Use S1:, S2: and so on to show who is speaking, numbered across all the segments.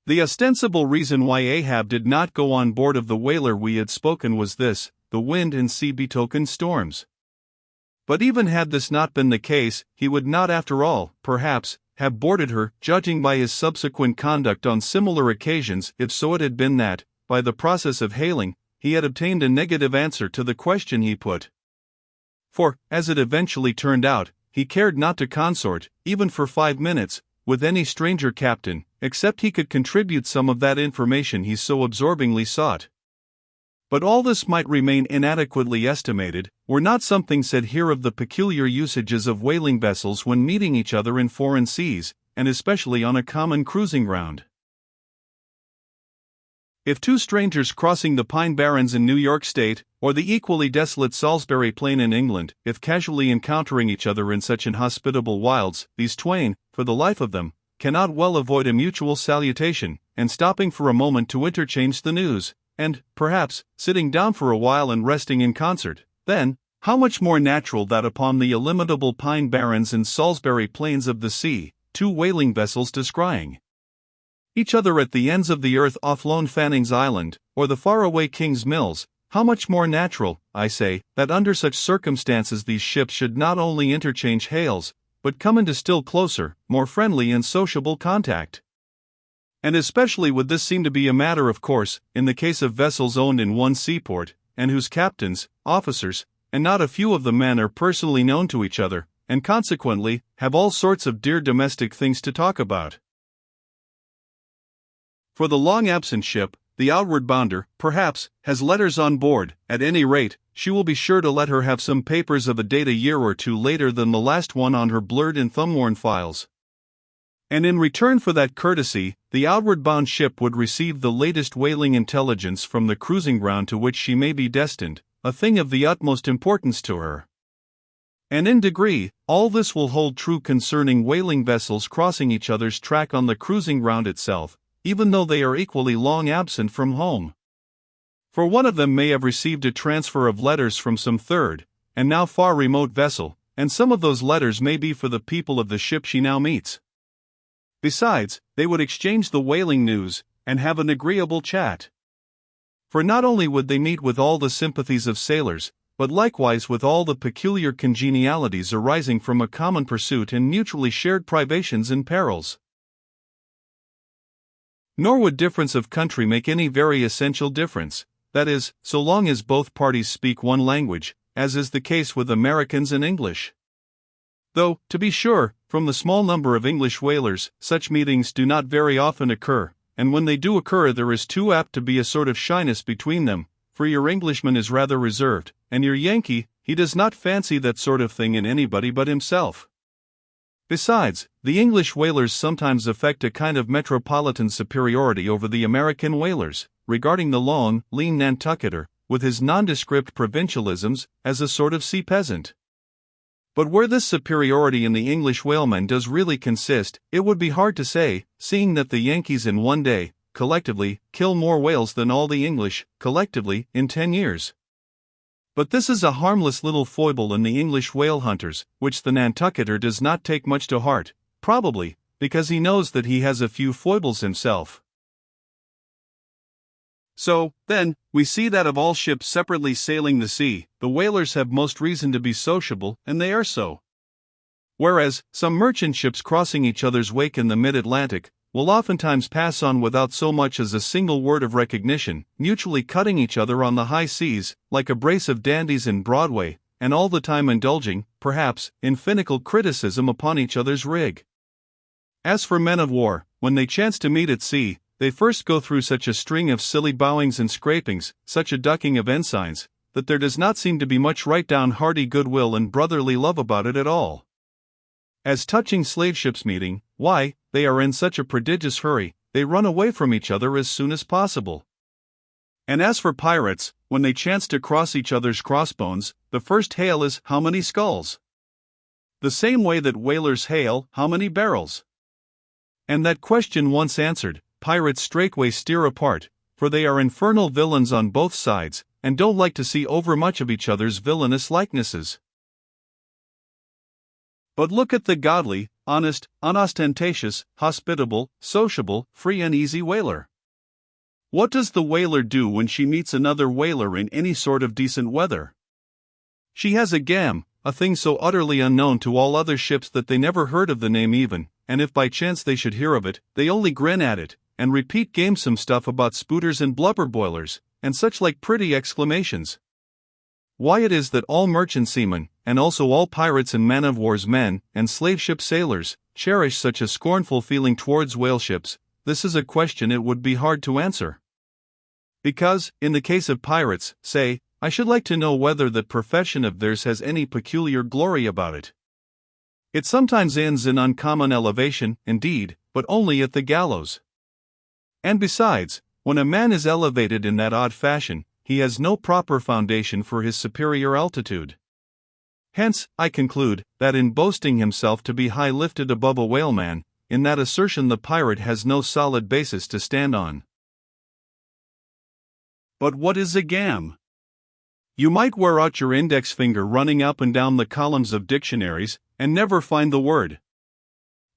S1: The ostensible reason why Ahab did not go on board of the whaler we had spoken was this: the wind and sea betokened storms. But even had this not been the case, he would not after all, perhaps, have boarded her, judging by his subsequent conduct on similar occasions, if so it had been that, by the process of hailing, he had obtained a negative answer to the question he put. For, as it eventually turned out, he cared not to consort, even for 5 minutes, with any stranger captain, except he could contribute some of that information he so absorbingly sought. But all this might remain inadequately estimated, were not something said here of the peculiar usages of whaling vessels when meeting each other in foreign seas, and especially on a common cruising ground. If two strangers crossing the Pine Barrens in New York State, or the equally desolate Salisbury Plain in England, if casually encountering each other in such inhospitable wilds, these twain, for the life of them, cannot well avoid a mutual salutation, and stopping for a moment to interchange the news, and, perhaps, sitting down for a while and resting in concert, then, how much more natural that upon the illimitable Pine Barrens and Salisbury Plains of the sea, two whaling vessels descrying each other at the ends of the earth off lone Fanning's Island, or the faraway King's Mills, how much more natural, I say, that under such circumstances these ships should not only interchange hails, but come into still closer, more friendly and sociable contact. And especially would this seem to be a matter of course, in the case of vessels owned in one seaport, and whose captains, officers, and not a few of the men are personally known to each other, and consequently, have all sorts of dear domestic things to talk about. For the long-absent ship, the outward bounder, perhaps, has letters on board. At any rate, she will be sure to let her have some papers of a date a year or two later than the last one on her blurred and thumb-worn files. And in return for that courtesy, the outward-bound ship would receive the latest whaling intelligence from the cruising ground to which she may be destined, a thing of the utmost importance to her. And in degree, all this will hold true concerning whaling vessels crossing each other's track on the cruising ground itself, even though they are equally long absent from home. For one of them may have received a transfer of letters from some third, and now far remote vessel, and some of those letters may be for the people of the ship she now meets. Besides, they would exchange the whaling news, and have an agreeable chat. For not only would they meet with all the sympathies of sailors, but likewise with all the peculiar congenialities arising from a common pursuit and mutually shared privations and perils. Nor would difference of country make any very essential difference, that is, so long as both parties speak one language, as is the case with Americans and English. Though, to be sure, from the small number of English whalers, such meetings do not very often occur, and when they do occur there is too apt to be a sort of shyness between them, for your Englishman is rather reserved, and your Yankee, he does not fancy that sort of thing in anybody but himself. Besides, the English whalers sometimes affect a kind of metropolitan superiority over the American whalers, regarding the long, lean Nantucketer, with his nondescript provincialisms, as a sort of sea peasant. But where this superiority in the English whaleman does really consist, it would be hard to say, seeing that the Yankees in one day, collectively, kill more whales than all the English, collectively, in 10 years. But this is a harmless little foible in the English whale hunters, which the Nantucketer does not take much to heart, probably, because he knows that he has a few foibles himself. So, then, we see that of all ships separately sailing the sea, the whalers have most reason to be sociable, and they are so. Whereas, some merchant ships crossing each other's wake in the mid-Atlantic will oftentimes pass on without so much as a single word of recognition, mutually cutting each other on the high seas, like a brace of dandies in Broadway, and all the time indulging, perhaps, in finical criticism upon each other's rig. As for men of war, when they chance to meet at sea, they first go through such a string of silly bowings and scrapings, such a ducking of ensigns, that there does not seem to be much right down hearty goodwill and brotherly love about it at all. As touching slave ships meeting, why, they are in such a prodigious hurry, they run away from each other as soon as possible. And as for pirates, when they chance to cross each other's crossbones, the first hail is, "How many skulls?" The same way that whalers hail, "How many barrels?" And that question once answered, pirates straightway steer apart, for they are infernal villains on both sides, and don't like to see overmuch of each other's villainous likenesses. But look at the godly, honest, unostentatious, hospitable, sociable, free and easy whaler. What does the whaler do when she meets another whaler in any sort of decent weather? She has a gam, a thing so utterly unknown to all other ships that they never heard of the name even, and if by chance they should hear of it, they only grin at it, and repeat gamesome stuff about spooters and blubber boilers, and such like pretty exclamations. Why it is that all merchant seamen, and also all pirates and man-of-war's men, and slave-ship sailors, cherish such a scornful feeling towards whale ships, this is a question it would be hard to answer. Because, in the case of pirates, say, I should like to know whether that profession of theirs has any peculiar glory about it. It sometimes ends in uncommon elevation, indeed, but only at the gallows. And besides, when a man is elevated in that odd fashion, he has no proper foundation for his superior altitude. Hence, I conclude, that in boasting himself to be high lifted above a whaleman, in that assertion the pirate has no solid basis to stand on. But what is a gam? You might wear out your index finger running up and down the columns of dictionaries, and never find the word.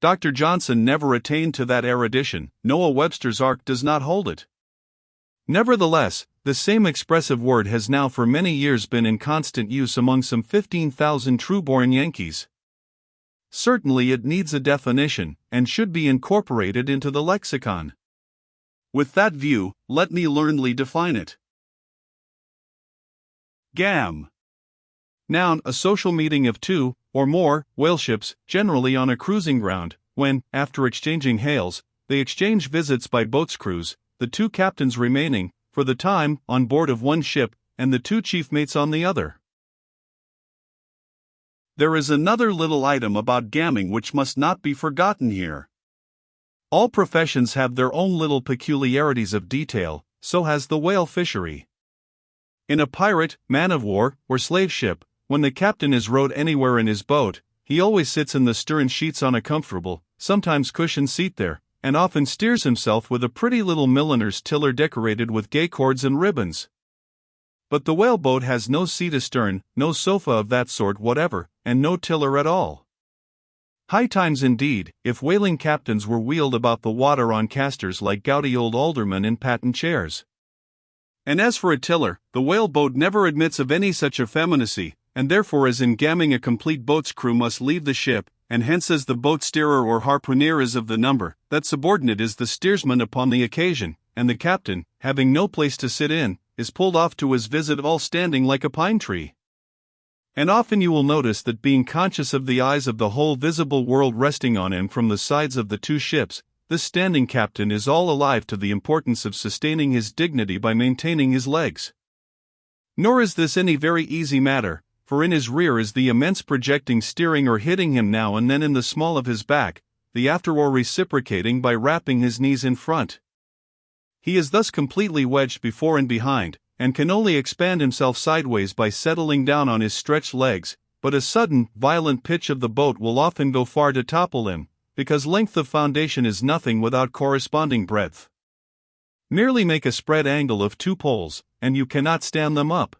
S1: Dr. Johnson never attained to that erudition, Noah Webster's Ark does not hold it. Nevertheless, the same expressive word has now for many years been in constant use among some 15,000 true-born Yankees. Certainly it needs a definition, and should be incorporated into the lexicon. With that view, let me learnedly define it. Gam. Noun, a social meeting of two, or more, whaleships, generally on a cruising ground, when, after exchanging hails, they exchange visits by boat's crews, the two captains remaining, for the time, on board of one ship, and the two chief mates on the other. There is another little item about gamming which must not be forgotten here. All professions have their own little peculiarities of detail, so has the whale fishery. In a pirate, man-of-war, or slave ship, when the captain is rowed anywhere in his boat, he always sits in the stern sheets on a comfortable, sometimes cushioned seat there, and often steers himself with a pretty little milliner's tiller decorated with gay cords and ribbons. But the whaleboat has no seat astern, no sofa of that sort whatever, and no tiller at all. High times indeed, if whaling captains were wheeled about the water on casters like gouty old aldermen in patent chairs. And as for a tiller, the whaleboat never admits of any such effeminacy, and therefore as in gamming a complete boat's crew must leave the ship, and hence as the boat steerer or harpooner is of the number, that subordinate is the steersman upon the occasion, and the captain, having no place to sit in, is pulled off to his visit all standing like a pine tree. And often you will notice that being conscious of the eyes of the whole visible world resting on him from the sides of the two ships, this standing captain is all alive to the importance of sustaining his dignity by maintaining his legs. Nor is this any very easy matter, for in his rear is the immense projecting steering or hitting him now and then in the small of his back, the after oar reciprocating by rapping his knees in front. He is thus completely wedged before and behind, and can only expand himself sideways by settling down on his stretched legs, but a sudden, violent pitch of the boat will often go far to topple him, because length of foundation is nothing without corresponding breadth. Merely make a spread angle of two poles, and you cannot stand them up.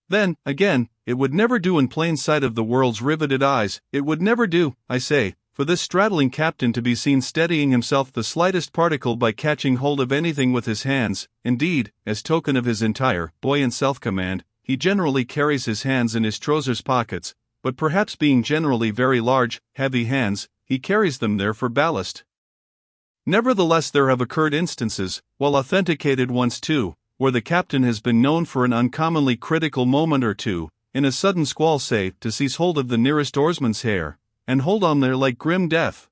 S1: Then, again, it would never do in plain sight of the world's riveted eyes, it would never do, I say, for this straddling captain to be seen steadying himself the slightest particle by catching hold of anything with his hands. Indeed, as token of his entire, buoyant self-command, he generally carries his hands in his trousers pockets, but perhaps being generally very large, heavy hands, he carries them there for ballast. Nevertheless there have occurred instances, well authenticated ones too, where the captain has been known for an uncommonly critical moment or two, in a sudden squall say, to seize hold of the nearest oarsman's hair, and hold on there like grim death.